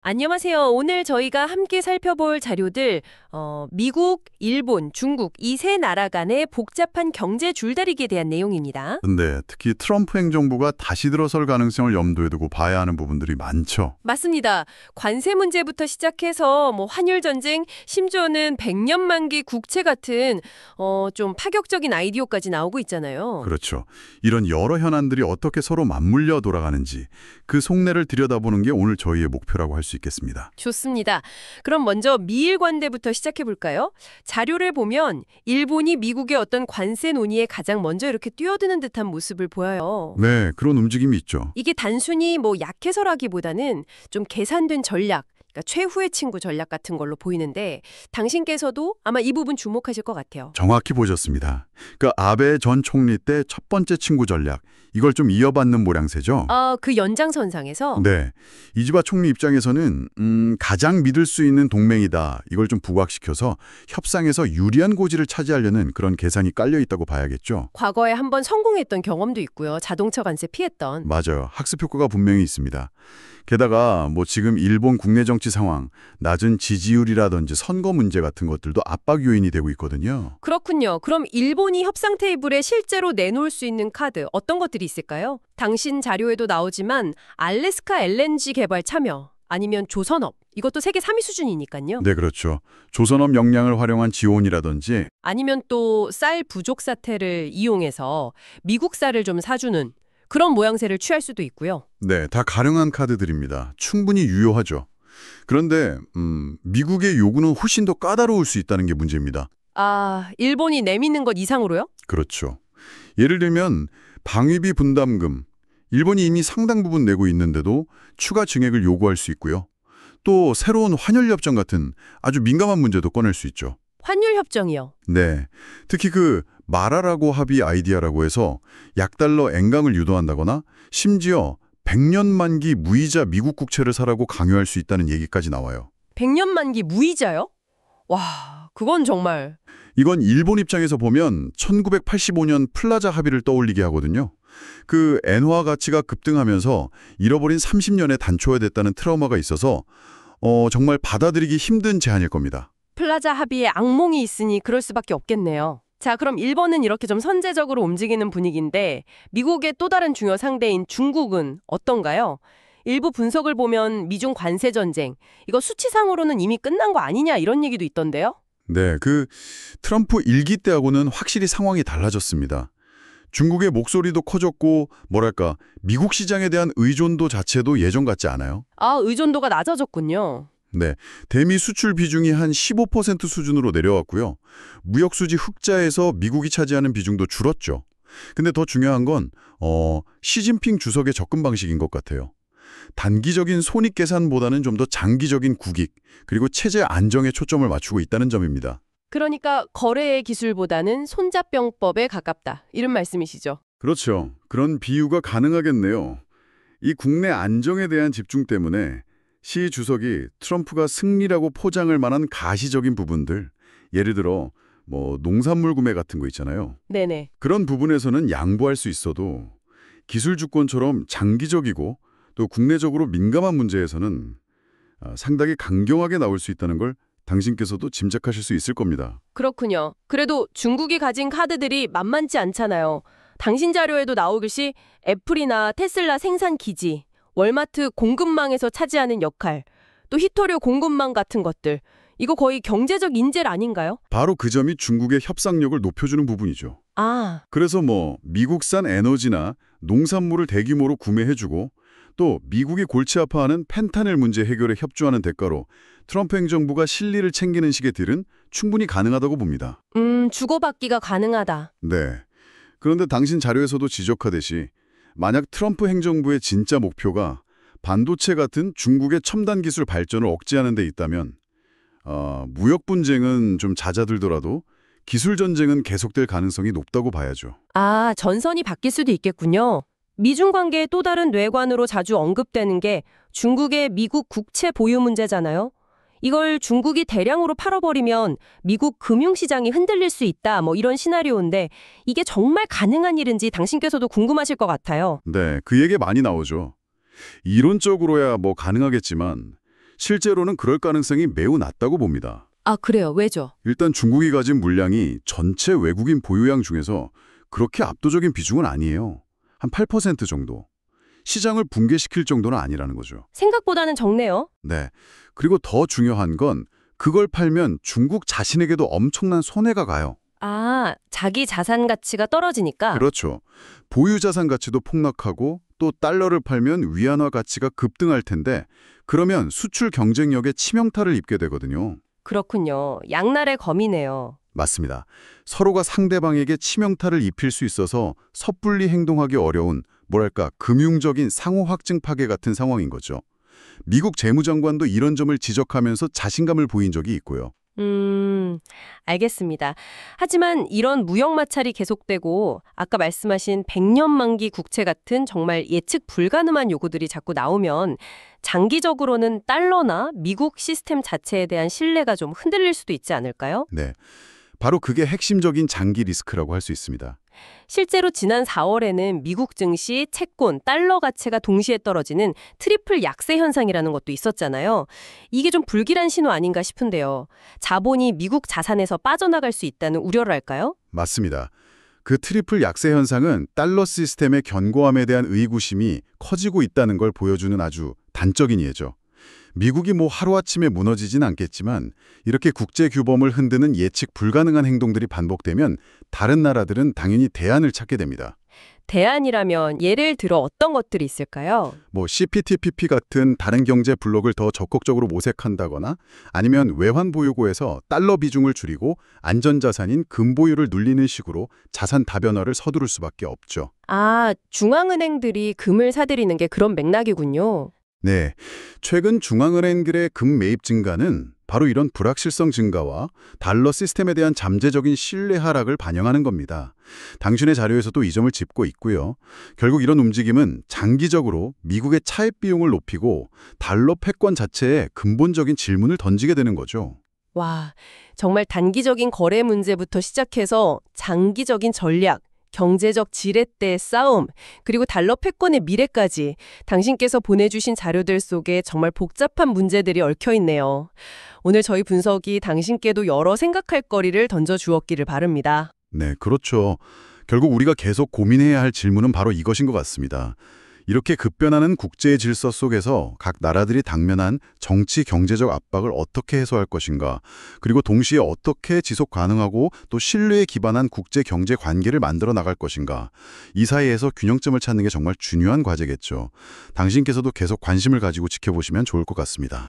안녕하세요. 오늘 저희가 함께 살펴볼 자료들, 미국, 일본, 중국 이 세 나라 간의 복잡한 경제 줄다리기에 대한 내용입니다. 근데 특히 트럼프 행정부가 다시 들어설 가능성을 염두에 두고 봐야 하는 부분들이 많죠. 맞습니다. 관세 문제부터 시작해서 환율 전쟁, 심지어는 100년 만기 국채 같은 좀 파격적인 아이디어까지 나오고 있잖아요. 그렇죠. 이런 여러 현안들이 어떻게 서로 맞물려 돌아가는지 그 속내를 들여다보는 게 오늘 저희의 목표라고 할 수 있겠습니다. 좋습니다. 그럼 먼저 미일 관대부터 시작해 볼까요? 자료를 보면 일본이 미국의 어떤 관세 논의에 가장 먼저 이렇게 뛰어드는 듯한 모습을 보여요. 네, 그런 움직임이 있죠. 이게 단순히 약해서라기보다는 좀 계산된 전략, 그러니까 최후의 친구 전략 같은 걸로 보이는데 당신께서도 아마 이 부분 주목하실 것 같아요. 정확히 보셨습니다. 그 아베 전 총리 때 첫 번째 친구 전략, 이걸 좀 이어받는 모양새죠. 그 연장선상에서 네, 이지바 총리 입장에서는 가장 믿을 수 있는 동맹이다. 이걸 좀 부각시켜서 협상에서 유리한 고지를 차지하려는 그런 계산이 깔려 있다고 봐야겠죠. 과거에 한번 성공했던 경험도 있고요. 자동차 관세 피했던. 맞아요. 학습 효과가 분명히 있습니다. 게다가 지금 일본 국내 정치 상황, 낮은 지지율이라든지 선거 문제 같은 것들도 압박 요인이 되고 있거든요. 그렇군요. 그럼 일본이 협상 테이블에 실제로 내놓을 수 있는 카드 어떤 것들이 있을까요? 당신 자료에도 나오지만 알래스카 LNG 개발 참여 아니면 조선업 이것도 세계 3위 수준이니까요. 네, 그렇죠. 조선업 역량을 활용한 지원이라든지 아니면 또 쌀 부족 사태를 이용해서 미국 쌀을 좀 사주는 그런 모양새를 취할 수도 있고요. 네, 다 가능한 카드들입니다. 충분히 유효하죠. 그런데 미국의 요구는 훨씬 더 까다로울 수 있다는 게 문제입니다. 일본이 내미는 것 이상으로요? 그렇죠. 예를 들면 방위비 분담금, 일본이 이미 상당 부분 내고 있는데도 추가 증액을 요구할 수 있고요. 또 새로운 환율 협정 같은 아주 민감한 문제도 꺼낼 수 있죠. 환율 협정이요. 네, 특히 그 마라라고 합의 아이디어라고 해서 약달러 엔강을 유도한다거나 심지어 100년 만기 무이자 미국 국채를 사라고 강요할 수 있다는 얘기까지 나와요. 100년 만기 무이자요? 와, 그건 정말. 이건 일본 입장에서 보면 1985년 플라자 합의를 떠올리게 하거든요. 그 엔화 가치가 급등하면서 잃어버린 30년의 단초화됐다는 트라우마가 있어서 정말 받아들이기 힘든 제안일 겁니다. 플라자 합의에 악몽이 있으니 그럴 수밖에 없겠네요. 자, 그럼 일본은 이렇게 좀 선제적으로 움직이는 분위기인데 미국의 또 다른 중요 상대인 중국은 어떤가요? 일부 분석을 보면 미중 관세 전쟁, 이거 수치상으로는 이미 끝난 거 아니냐 이런 얘기도 있던데요? 네, 그 트럼프 1기 때하고는 확실히 상황이 달라졌습니다. 중국의 목소리도 커졌고 미국 시장에 대한 의존도 자체도 예전 같지 않아요? 의존도가 낮아졌군요. 네, 대미 수출 비중이 한 15% 수준으로 내려왔고요. 무역 수지 흑자에서 미국이 차지하는 비중도 줄었죠. 근데 더 중요한 건 시진핑 주석의 접근 방식인 것 같아요. 단기적인 손익 계산보다는 좀 더 장기적인 국익, 그리고 체제 안정에 초점을 맞추고 있다는 점입니다. 그러니까 거래의 기술보다는 손자병법에 가깝다. 이런 말씀이시죠? 그렇죠. 그런 비유가 가능하겠네요. 이 국내 안정에 대한 집중 때문에 시 주석이 트럼프가 승리라고 포장할 만한 가시적인 부분들, 예를 들어 농산물 구매 같은 거 있잖아요. 네네. 그런 부분에서는 양보할 수 있어도 기술 주권처럼 장기적이고 또 국내적으로 민감한 문제에서는 상당히 강경하게 나올 수 있다는 걸 당신께서도 짐작하실 수 있을 겁니다. 그렇군요. 그래도 중국이 가진 카드들이 만만치 않잖아요. 당신 자료에도 나오듯이 애플이나 테슬라 생산 기지, 월마트 공급망에서 차지하는 역할, 또 히토류 공급망 같은 것들, 이거 거의 경제적 인재 아닌가요? 바로 그 점이 중국의 협상력을 높여주는 부분이죠. 그래서 미국산 에너지나 농산물을 대규모로 구매해주고 또 미국이 골치 아파하는 펜타닐 문제 해결에 협조하는 대가로 트럼프 행정부가 실리를 챙기는 식의 딜은 충분히 가능하다고 봅니다. 주고받기가 가능하다. 네. 그런데 당신 자료에서도 지적하듯이 만약 트럼프 행정부의 진짜 목표가 반도체 같은 중국의 첨단 기술 발전을 억제하는 데 있다면 무역 분쟁은 좀 잦아들더라도 기술 전쟁은 계속될 가능성이 높다고 봐야죠. 전선이 바뀔 수도 있겠군요. 미중 관계의 또 다른 뇌관으로 자주 언급되는 게 중국의 미국 국채 보유 문제잖아요. 이걸 중국이 대량으로 팔아버리면 미국 금융시장이 흔들릴 수 있다, 이런 시나리오인데 이게 정말 가능한 일인지 당신께서도 궁금하실 것 같아요. 네, 그 얘기 많이 나오죠. 이론적으로야 가능하겠지만 실제로는 그럴 가능성이 매우 낮다고 봅니다. 아, 그래요. 왜죠? 일단 중국이 가진 물량이 전체 외국인 보유량 중에서 그렇게 압도적인 비중은 아니에요. 한 8% 정도. 시장을 붕괴시킬 정도는 아니라는 거죠. 생각보다는 적네요. 네. 그리고 더 중요한 건 그걸 팔면 중국 자신에게도 엄청난 손해가 가요. 아, 자기 자산 가치가 떨어지니까? 그렇죠. 보유 자산 가치도 폭락하고 또 달러를 팔면 위안화 가치가 급등할 텐데 그러면 수출 경쟁력에 치명타를 입게 되거든요. 그렇군요. 양날의 검이네요. 맞습니다. 서로가 상대방에게 치명타를 입힐 수 있어서 섣불리 행동하기 어려운 뭐랄까 금융적인 상호 확증 파괴 같은 상황인 거죠. 미국 재무장관도 이런 점을 지적하면서 자신감을 보인 적이 있고요. 알겠습니다. 하지만 이런 무역 마찰이 계속되고 아까 말씀하신 100년 만기 국채 같은 정말 예측 불가능한 요구들이 자꾸 나오면 장기적으로는 달러나 미국 시스템 자체에 대한 신뢰가 좀 흔들릴 수도 있지 않을까요? 네. 바로 그게 핵심적인 장기 리스크라고 할 수 있습니다. 실제로 지난 4월에는 미국 증시, 채권, 달러 가치가 동시에 떨어지는 트리플 약세 현상이라는 것도 있었잖아요. 이게 좀 불길한 신호 아닌가 싶은데요. 자본이 미국 자산에서 빠져나갈 수 있다는 우려를 할까요? 맞습니다. 그 트리플 약세 현상은 달러 시스템의 견고함에 대한 의구심이 커지고 있다는 걸 보여주는 아주 단적인 예죠. 미국이 하루아침에 무너지진 않겠지만 이렇게 국제 규범을 흔드는 예측 불가능한 행동들이 반복되면 다른 나라들은 당연히 대안을 찾게 됩니다. 대안이라면 예를 들어 어떤 것들이 있을까요? CPTPP 같은 다른 경제 블록을 더 적극적으로 모색한다거나 아니면 외환 보유고에서 달러 비중을 줄이고 안전자산인 금 보유를 눌리는 식으로 자산 다변화를 서두를 수밖에 없죠. 아, 중앙은행들이 금을 사들이는 게 그런 맥락이군요. 네, 최근 중앙은행들의 금 매입 증가는 바로 이런 불확실성 증가와 달러 시스템에 대한 잠재적인 신뢰 하락을 반영하는 겁니다. 당신의 자료에서도 이 점을 짚고 있고요. 결국 이런 움직임은 장기적으로 미국의 차입 비용을 높이고 달러 패권 자체에 근본적인 질문을 던지게 되는 거죠. 와, 정말 단기적인 거래 문제부터 시작해서 장기적인 전략, 경제적 지렛대의 싸움, 그리고 달러 패권의 미래까지 당신께서 보내주신 자료들 속에 정말 복잡한 문제들이 얽혀 있네요. 오늘 저희 분석이 당신께도 여러 생각할 거리를 던져주었기를 바랍니다. 네, 그렇죠. 결국 우리가 계속 고민해야 할 질문은 바로 이것인 것 같습니다. 이렇게 급변하는 국제 질서 속에서 각 나라들이 당면한 정치 경제적 압박을 어떻게 해소할 것인가, 그리고 동시에 어떻게 지속 가능하고 또 신뢰에 기반한 국제 경제 관계를 만들어 나갈 것인가, 이 사이에서 균형점을 찾는 게 정말 중요한 과제겠죠. 당신께서도 계속 관심을 가지고 지켜보시면 좋을 것 같습니다.